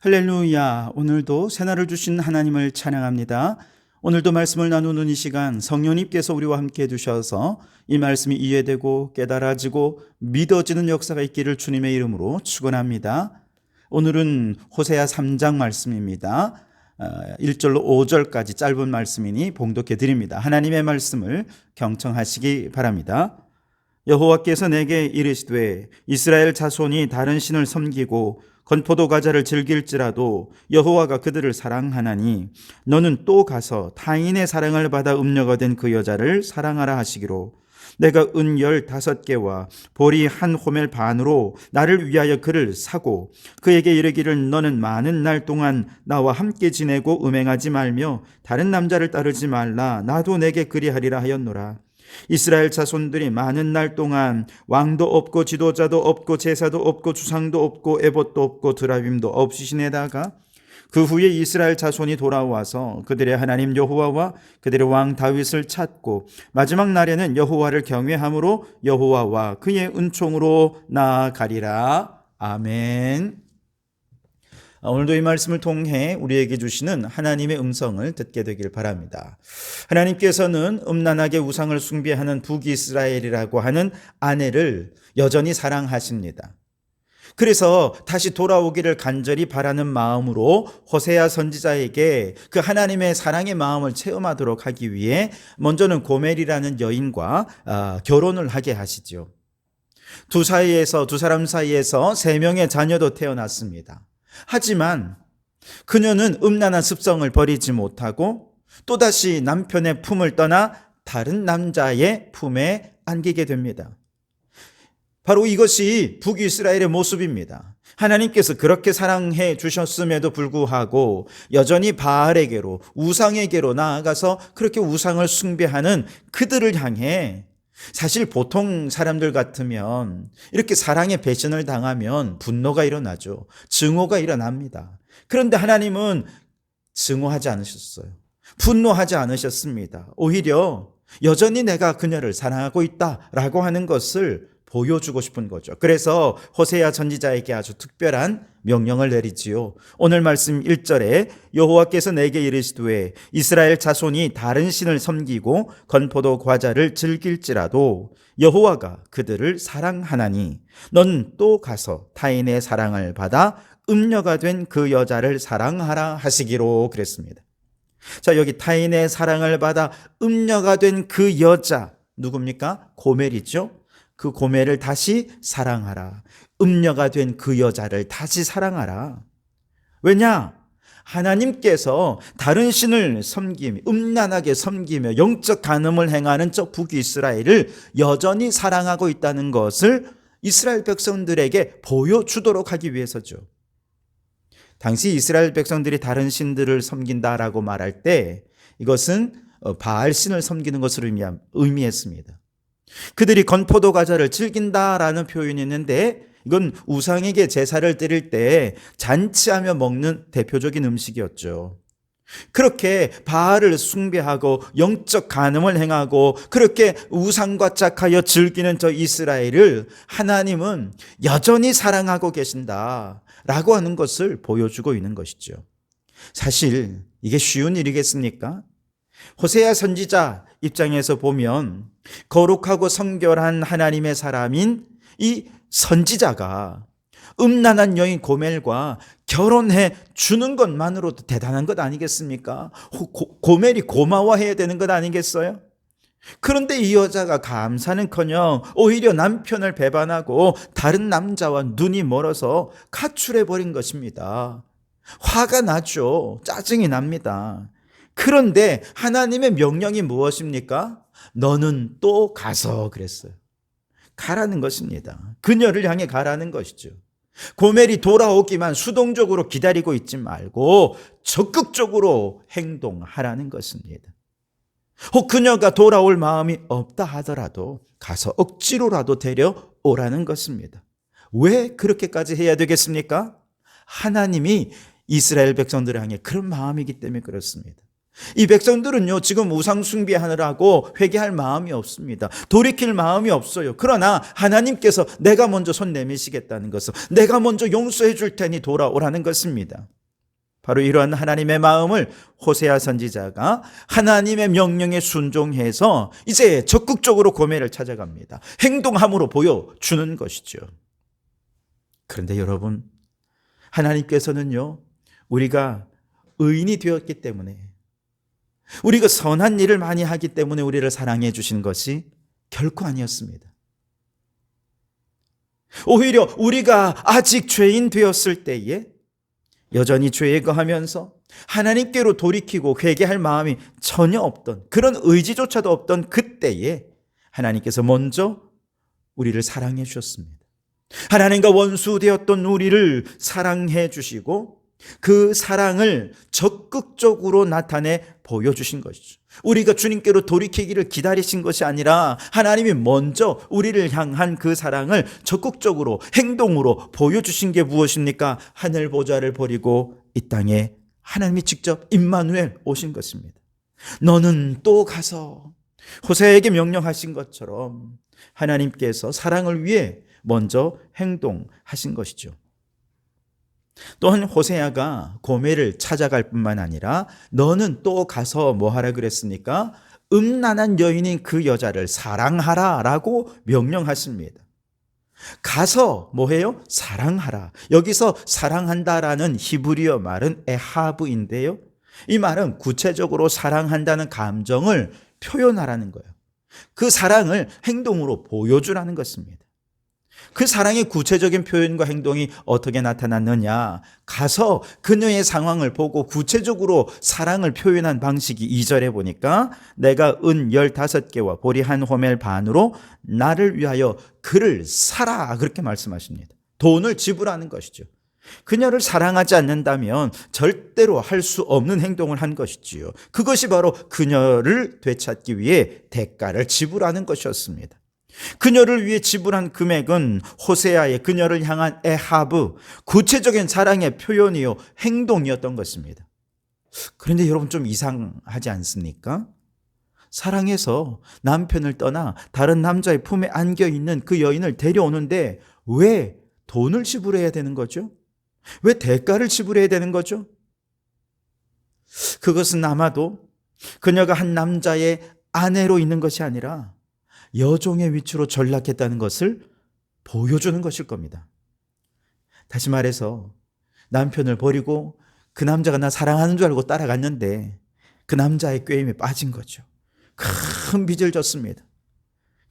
할렐루야. 오늘도 새날을 주신 하나님을 찬양합니다. 오늘도 말씀을 나누는 이 시간 성령님께서 우리와 함께 해주셔서 이 말씀이 이해되고 깨달아지고 믿어지는 역사가 있기를 주님의 이름으로 축원합니다. 오늘은 호세아 3장 말씀입니다. 1절로 5절까지 짧은 말씀이니 봉독해 드립니다. 하나님의 말씀을 경청하시기 바랍니다. 여호와께서 내게 이르시되 이스라엘 자손이 다른 신을 섬기고 건포도 과자를 즐길지라도 여호와가 그들을 사랑하나니 너는 또 가서 타인의 사랑을 받아 음녀가 된 그 여자를 사랑하라 하시기로 내가 은 15개와 보리 1호멜 반으로 나를 위하여 그를 사고 그에게 이르기를 너는 많은 날 동안 나와 함께 지내고 음행하지 말며 다른 남자를 따르지 말라 나도 내게 그리하리라 하였노라. 이스라엘 자손들이 많은 날 동안 왕도 없고 지도자도 없고 제사도 없고 주상도 없고 에봇도 없고 드라빔도 없이 지내다가 그 후에 이스라엘 자손이 돌아와서 그들의 하나님 여호와와 그들의 왕 다윗을 찾고 마지막 날에는 여호와를 경외함으로 여호와와 그의 은총으로 나아가리라. 아멘. 오늘도 이 말씀을 통해 우리에게 주시는 하나님의 음성을 듣게 되길 바랍니다. 하나님께서는 음란하게 우상을 숭배하는 북이스라엘이라고 하는 아내를 여전히 사랑하십니다. 그래서 다시 돌아오기를 간절히 바라는 마음으로 호세아 선지자에게 그 하나님의 사랑의 마음을 체험하도록 하기 위해 먼저는 고멜이라는 여인과 결혼을 하게 하시죠. 두 사람 사이에서 3명의 자녀도 태어났습니다. 하지만 그녀는 음란한 습성을 버리지 못하고 또다시 남편의 품을 떠나 다른 남자의 품에 안기게 됩니다. 바로 이것이 북이스라엘의 모습입니다. 하나님께서 그렇게 사랑해 주셨음에도 불구하고 여전히 바알에게로 우상에게로 나아가서 그렇게 우상을 숭배하는 그들을 향해 사실 보통 사람들 같으면 이렇게 사랑의 배신을 당하면 분노가 일어나죠. 증오가 일어납니다. 그런데 하나님은 증오하지 않으셨어요. 분노하지 않으셨습니다. 오히려 여전히 내가 그녀를 사랑하고 있다라고 하는 것을 보여주고 싶은 거죠. 그래서 호세아 선지자에게 아주 특별한 명령을 내리지요. 오늘 말씀 1절에 여호와께서 내게 이르시되 이스라엘 자손이 다른 신을 섬기고 건포도 과자를 즐길지라도 여호와가 그들을 사랑하나니 넌 또 가서 타인의 사랑을 받아 음녀가 된 그 여자를 사랑하라 하시기로 그랬습니다. 자, 여기 타인의 사랑을 받아 음녀가 된 그 여자 누굽니까? 고멜이죠. 그 고멜을 다시 사랑하라. 음녀가 된 그 여자를 다시 사랑하라. 왜냐? 하나님께서 다른 신을 섬기며 음란하게 섬기며 영적 간음을 행하는 저 북이스라엘을 여전히 사랑하고 있다는 것을 이스라엘 백성들에게 보여주도록 하기 위해서죠. 당시 이스라엘 백성들이 다른 신들을 섬긴다라고 말할 때 이것은 바알 신을 섬기는 것을 의미했습니다. 그들이 건포도 과자를 즐긴다라는 표현이 있는데 이건 우상에게 제사를 드릴 때 잔치하며 먹는 대표적인 음식이었죠. 그렇게 바알을 숭배하고 영적 간음을 행하고 그렇게 우상과 짝하여 즐기는 저 이스라엘을 하나님은 여전히 사랑하고 계신다라고 하는 것을 보여주고 있는 것이죠. 사실 이게 쉬운 일이겠습니까? 호세아 선지자 입장에서 보면 거룩하고 성결한 하나님의 사람인 이 선지자가 음란한 여인 고멜과 결혼해 주는 것만으로도 대단한 것 아니겠습니까? 고멜이 고마워해야 되는 것 아니겠어요? 그런데 이 여자가 감사는커녕 오히려 남편을 배반하고 다른 남자와 눈이 멀어서 가출해버린 것입니다. 화가 나죠. 짜증이 납니다. 그런데 하나님의 명령이 무엇입니까? 너는 또 가서 그랬어요. 가라는 것입니다. 그녀를 향해 가라는 것이죠. 고멜이 돌아오기만 수동적으로 기다리고 있지 말고 적극적으로 행동하라는 것입니다. 혹 그녀가 돌아올 마음이 없다 하더라도 가서 억지로라도 데려오라는 것입니다. 왜 그렇게까지 해야 되겠습니까? 하나님이 이스라엘 백성들을 향해 그런 마음이기 때문에 그렇습니다. 이 백성들은요, 지금 우상 숭배하느라고 회개할 마음이 없습니다. 돌이킬 마음이 없어요. 그러나 하나님께서 내가 먼저 손 내미시겠다는 것을, 내가 먼저 용서해 줄 테니 돌아오라는 것입니다. 바로 이러한 하나님의 마음을 호세아 선지자가 하나님의 명령에 순종해서 이제 적극적으로 고멜을 찾아갑니다. 행동함으로 보여주는 것이죠. 그런데 여러분, 하나님께서는요, 우리가 의인이 되었기 때문에, 우리가 선한 일을 많이 하기 때문에 우리를 사랑해 주신 것이 결코 아니었습니다. 오히려 우리가 아직 죄인 되었을 때에 여전히 죄에 거하면서 하나님께로 돌이키고 회개할 마음이 전혀 없던, 그런 의지조차도 없던 그때에 하나님께서 먼저 우리를 사랑해 주셨습니다. 하나님과 원수되었던 우리를 사랑해 주시고 그 사랑을 적극적으로 나타내 보여주신 것이죠. 우리가 주님께로 돌이키기를 기다리신 것이 아니라 하나님이 먼저 우리를 향한 그 사랑을 적극적으로 행동으로 보여주신 게 무엇입니까? 하늘 보좌를 버리고 이 땅에 하나님이 직접 임마누엘 오신 것입니다. 너는 또 가서, 호세아에게 명령하신 것처럼 하나님께서 사랑을 위해 먼저 행동하신 것이죠. 또한 호세아가 고멜을 찾아갈 뿐만 아니라 너는 또 가서 뭐 하라 그랬습니까? 음란한 여인인 그 여자를 사랑하라 라고 명령하십니다. 가서 뭐 해요? 사랑하라. 여기서 사랑한다라는 히브리어 말은 에하브인데요, 이 말은 구체적으로 사랑한다는 감정을 표현하라는 거예요. 그 사랑을 행동으로 보여주라는 것입니다. 그 사랑의 구체적인 표현과 행동이 어떻게 나타났느냐? 가서 그녀의 상황을 보고 구체적으로 사랑을 표현한 방식이 2절에 보니까 내가 은 15개와 보리 한 호멜 반으로 나를 위하여 그를 사라, 그렇게 말씀하십니다. 돈을 지불하는 것이죠. 그녀를 사랑하지 않는다면 절대로 할 수 없는 행동을 한 것이지요. 그것이 바로 그녀를 되찾기 위해 대가를 지불하는 것이었습니다. 그녀를 위해 지불한 금액은 호세아의 그녀를 향한 에하브, 구체적인 사랑의 표현이요, 행동이었던 것입니다. 그런데 여러분, 좀 이상하지 않습니까? 사랑해서 남편을 떠나 다른 남자의 품에 안겨있는 그 여인을 데려오는데 왜 돈을 지불해야 되는 거죠? 왜 대가를 지불해야 되는 거죠? 그것은 아마도 그녀가 한 남자의 아내로 있는 것이 아니라 여종의 위치로 전락했다는 것을 보여주는 것일 겁니다. 다시 말해서 남편을 버리고 그 남자가 나 사랑하는 줄 알고 따라갔는데 그 남자의 꾀임에 빠진 거죠. 큰 빚을 졌습니다.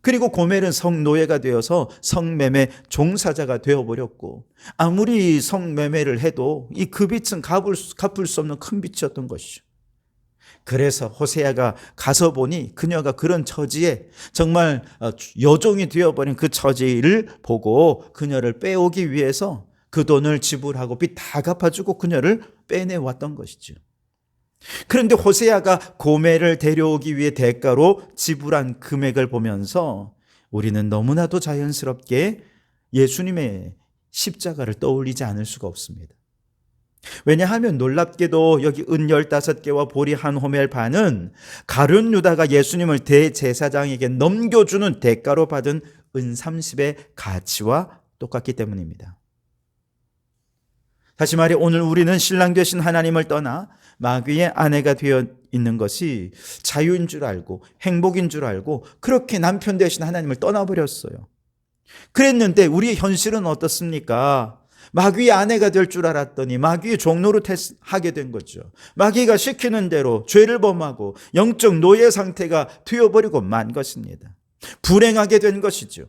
그리고 고멜은 성노예가 되어서 성매매 종사자가 되어버렸고, 아무리 성매매를 해도 이 그 빚은 갚을 수 없는 큰 빚이었던 것이죠. 그래서 호세아가 가서 보니 그녀가 그런 처지에, 정말 여종이 되어버린 그 처지를 보고 그녀를 빼오기 위해서 그 돈을 지불하고 빚 다 갚아주고 그녀를 빼내왔던 것이죠. 그런데 호세아가 고멜을 데려오기 위해 대가로 지불한 금액을 보면서 우리는 너무나도 자연스럽게 예수님의 십자가를 떠올리지 않을 수가 없습니다. 왜냐하면 놀랍게도 여기 은 15개와 보리 한 호멜 반은 가룟 유다가 예수님을 대제사장에게 넘겨주는 대가로 받은 은 30의 가치와 똑같기 때문입니다. 다시 말해, 오늘 우리는 신랑 되신 하나님을 떠나 마귀의 아내가 되어 있는 것이 자유인 줄 알고 행복인 줄 알고 그렇게 남편 되신 하나님을 떠나버렸어요. 그랬는데 우리의 현실은 어떻습니까? 마귀의 아내가 될 줄 알았더니 마귀의 종노릇하게 된 거죠. 마귀가 시키는 대로 죄를 범하고 영적 노예 상태가 되어버리고 만 것입니다. 불행하게 된 것이죠.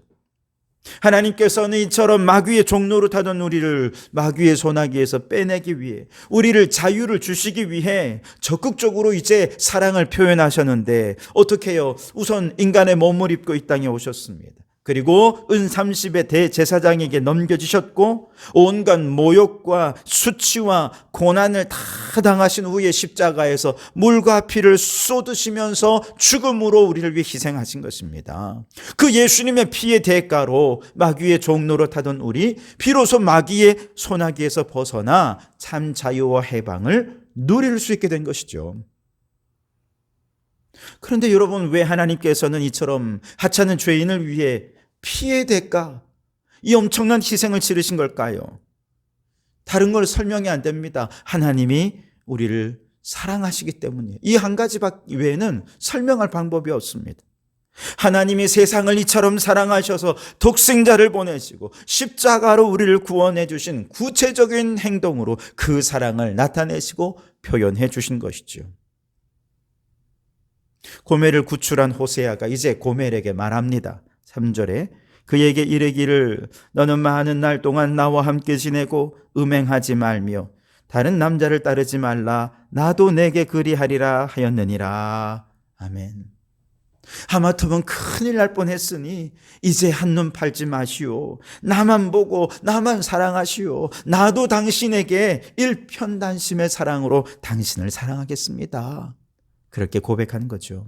하나님께서는 이처럼 마귀의 종노릇하던 우리를 마귀의 손아귀에서 빼내기 위해, 우리를 자유를 주시기 위해 적극적으로 이제 사랑을 표현하셨는데 어떻게 해요? 우선 인간의 몸을 입고 이 땅에 오셨습니다. 그리고 은 30의 대제사장에게 넘겨지셨고 온갖 모욕과 수치와 고난을 다 당하신 후에 십자가에서 물과 피를 쏟으시면서 죽음으로 우리를 위해 희생하신 것입니다. 그 예수님의 피의 대가로 마귀의 종노릇하던 우리, 비로소 마귀의 손아귀에서 벗어나 참 자유와 해방을 누릴 수 있게 된 것이죠. 그런데 여러분, 왜 하나님께서는 이처럼 하찮은 죄인을 위해 피의 대가, 이 엄청난 희생을 치르신 걸까요? 다른 걸 설명이 안 됩니다. 하나님이 우리를 사랑하시기 때문이에요. 이 한 가지 외에는 설명할 방법이 없습니다. 하나님이 세상을 이처럼 사랑하셔서 독생자를 보내시고 십자가로 우리를 구원해 주신 구체적인 행동으로 그 사랑을 나타내시고 표현해 주신 것이죠. 고멜을 구출한 호세아가 이제 고멜에게 말합니다. 3절에 그에게 이르기를 너는 많은 날 동안 나와 함께 지내고 음행하지 말며 다른 남자를 따르지 말라. 나도 내게 그리하리라 하였느니라. 아멘. 하마터면 큰일 날 뻔했으니 이제 한눈 팔지 마시오. 나만 보고 나만 사랑하시오. 나도 당신에게 일편단심의 사랑으로 당신을 사랑하겠습니다. 그렇게 고백하는 거죠.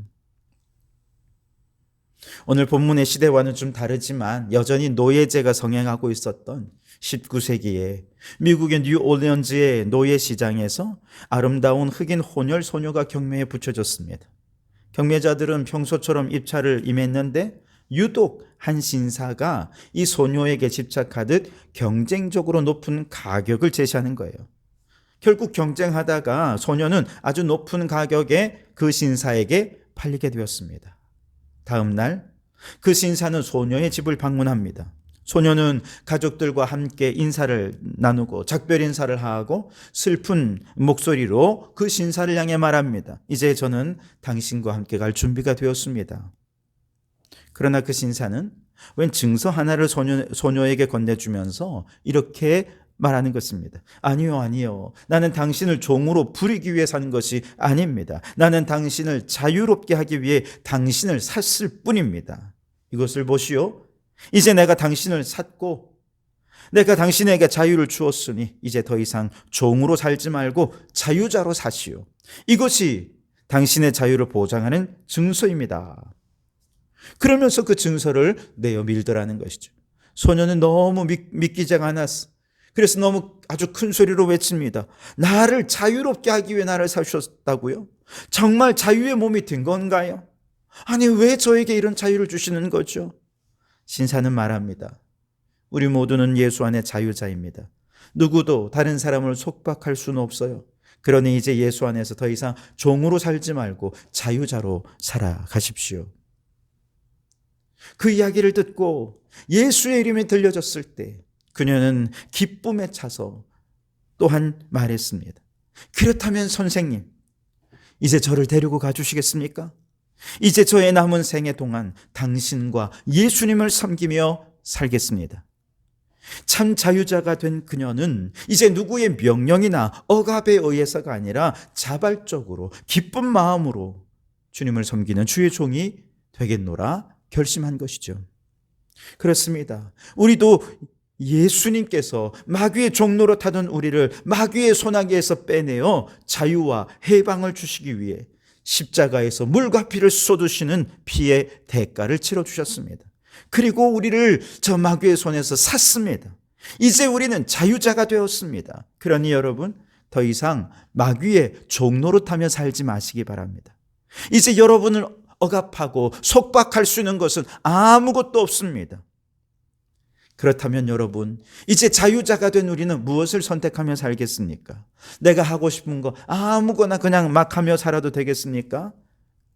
오늘 본문의 시대와는 좀 다르지만 여전히 노예제가 성행하고 있었던 19세기에 미국의 뉴올리언즈의 노예 시장에서 아름다운 흑인 혼혈 소녀가 경매에 붙여졌습니다. 경매자들은 평소처럼 입찰을 임했는데 유독 한 신사가 이 소녀에게 집착하듯 경쟁적으로 높은 가격을 제시하는 거예요. 결국 경쟁하다가 소녀는 아주 높은 가격에 그 신사에게 팔리게 되었습니다. 다음 날 그 신사는 소녀의 집을 방문합니다. 소녀는 가족들과 함께 인사를 나누고 작별 인사를 하고 슬픈 목소리로 그 신사를 향해 말합니다. 이제 저는 당신과 함께 갈 준비가 되었습니다. 그러나 그 신사는 웬 증서 하나를 소녀에게 건네주면서 이렇게 말하는 것입니다. 아니요. 나는 당신을 종으로 부리기 위해 사는 것이 아닙니다. 나는 당신을 자유롭게 하기 위해 당신을 샀을 뿐입니다. 이것을 보시오. 이제 내가 당신을 샀고 내가 당신에게 자유를 주었으니 이제 더 이상 종으로 살지 말고 자유자로 사시오. 이것이 당신의 자유를 보장하는 증서입니다. 그러면서 그 증서를 내어 밀더라는 것이죠. 소녀는 너무 믿기지가 않았어. 그래서 너무 아주 큰 소리로 외칩니다. 나를 자유롭게 하기 위해 나를 사주셨다고요? 정말 자유의 몸이 된 건가요? 아니, 왜 저에게 이런 자유를 주시는 거죠? 신사는 말합니다. 우리 모두는 예수 안에 자유자입니다. 누구도 다른 사람을 속박할 수는 없어요. 그러니 이제 예수 안에서 더 이상 종으로 살지 말고 자유자로 살아가십시오. 그 이야기를 듣고 예수의 이름이 들려졌을 때 그녀는 기쁨에 차서 또한 말했습니다. 그렇다면 선생님, 이제 저를 데리고 가주시겠습니까? 이제 저의 남은 생애 동안 당신과 예수님을 섬기며 살겠습니다. 참 자유자가 된 그녀는 이제 누구의 명령이나 억압에 의해서가 아니라 자발적으로 기쁜 마음으로 주님을 섬기는 주의 종이 되겠노라 결심한 것이죠. 그렇습니다. 우리도 예수님께서 마귀의 종로로 타던 우리를 마귀의 소나기에서 빼내어 자유와 해방을 주시기 위해 십자가에서 물과 피를 쏟으시는 피의 대가를 치러주셨습니다. 그리고 우리를 저 마귀의 손에서 샀습니다. 이제 우리는 자유자가 되었습니다. 그러니 여러분, 더 이상 마귀의 종노릇하며 살지 마시기 바랍니다. 이제 여러분을 억압하고 속박할 수 있는 것은 아무것도 없습니다. 그렇다면 여러분, 이제 자유자가 된 우리는 무엇을 선택하며 살겠습니까? 내가 하고 싶은 거 아무거나 그냥 막 하며 살아도 되겠습니까?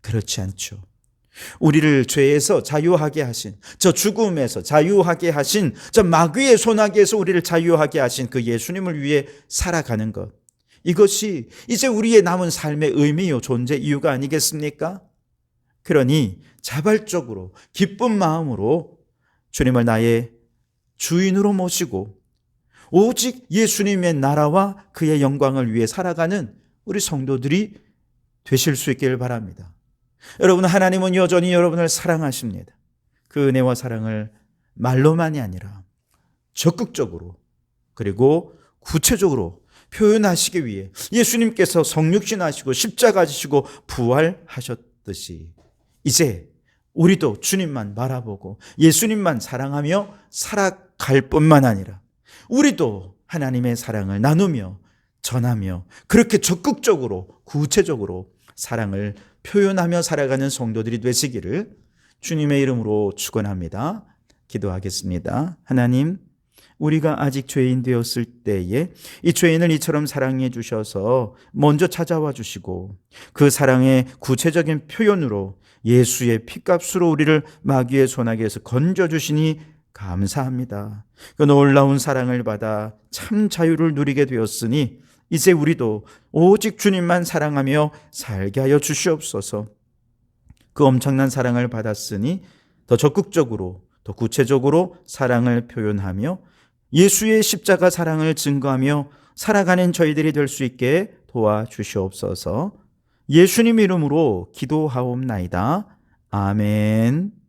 그렇지 않죠. 우리를 죄에서 자유하게 하신, 저 죽음에서 자유하게 하신, 저 마귀의 소나기에서 우리를 자유하게 하신 그 예수님을 위해 살아가는 것, 이것이 이제 우리의 남은 삶의 의미요 존재 이유가 아니겠습니까? 그러니 자발적으로 기쁜 마음으로 주님을 나의 주인으로 모시고 오직 예수님의 나라와 그의 영광을 위해 살아가는 우리 성도들이 되실 수 있기를 바랍니다. 여러분, 하나님은 여전히 여러분을 사랑하십니다. 그 은혜와 사랑을 말로만이 아니라 적극적으로 그리고 구체적으로 표현하시기 위해 예수님께서 성육신하시고 십자가 지시고 부활하셨듯이 이제 우리도 주님만 바라보고 예수님만 사랑하며 살아갈 뿐만 아니라 우리도 하나님의 사랑을 나누며 전하며 그렇게 적극적으로 구체적으로 사랑을 표현하며 살아가는 성도들이 되시기를 주님의 이름으로 축원합니다. 기도하겠습니다. 하나님, 우리가 아직 죄인 되었을 때에 이 죄인을 이처럼 사랑해 주셔서 먼저 찾아와 주시고 그 사랑의 구체적인 표현으로 예수의 피값으로 우리를 마귀의 손아귀에서 건져주시니 감사합니다. 그 놀라운 사랑을 받아 참 자유를 누리게 되었으니 이제 우리도 오직 주님만 사랑하며 살게 하여 주시옵소서. 그 엄청난 사랑을 받았으니 더 적극적으로, 더 구체적으로 사랑을 표현하며 예수의 십자가 사랑을 증거하며 살아가는 저희들이 될 수 있게 도와주시옵소서. 예수님 이름으로 기도하옵나이다. 아멘.